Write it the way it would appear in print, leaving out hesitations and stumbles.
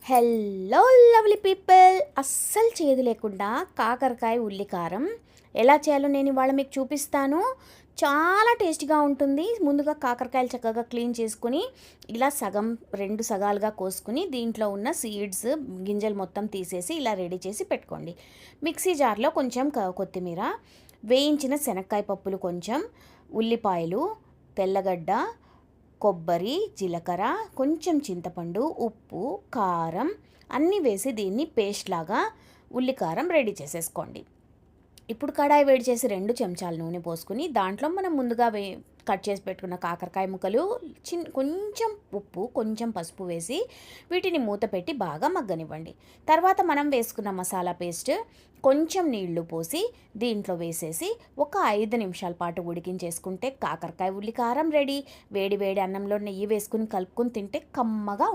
Hello lovely people, అస్సలు చేదు లేకుండా కాకరకాయ ఉల్లికారం ఎలా చేయాలో నేను ఇవాళ మీకు చూపిస్తాను. చాలా టేస్టీగా ఉంటుంది. ముందుగా కాకరకాయలు చక్కగా క్లీన్ చేసుకుని ఇలా రెండు సగాలుగా కోసుకుని దీంట్లో ఉన్న సీడ్స్ గింజలు మొత్తం తీసేసి ఇలా రెడీ చేసి పెట్టుకోండి. మిక్సీ జార్లో కొంచెం కొత్తిమీర, వేయించిన శనక్కాయ పప్పులు కొంచెం, ఉల్లిపాయలు, తెల్లగడ్డ, కొబ్బరి, జీలకర్ర, కొంచెం చింతపండు, ఉప్పు, కారం అన్నీ వేసి దీన్ని పేస్ట్ లాగా ఉల్లికారం రెడీ చేసేసుకోండి. ఇప్పుడు కడాయి వేడి చేసి 2 చెంచాలు నూనె పోసుకుని దాంట్లో మనం ముందుగా కట్ చేసి పెట్టుకున్న కాకరకాయ ముక్కలు, కొంచెం ఉప్పు, కొంచెం పసుపు వేసి వీటిని మూత పెట్టి బాగా మగ్గనివ్వండి. తర్వాత మనం వేసుకున్న మసాలా పేస్ట్ కొంచెం నీళ్లు పోసి దీంట్లో వేసేసి ఒక 5 నిమిషాల పాటు ఉడికించేసుకుంటే కాకరకాయ ఉల్లికారం రెడీ. వేడి వేడి అన్నంలో నెయ్యి వేసుకుని కలుపుకొని తింటే కమ్మగా ఉంటుంది.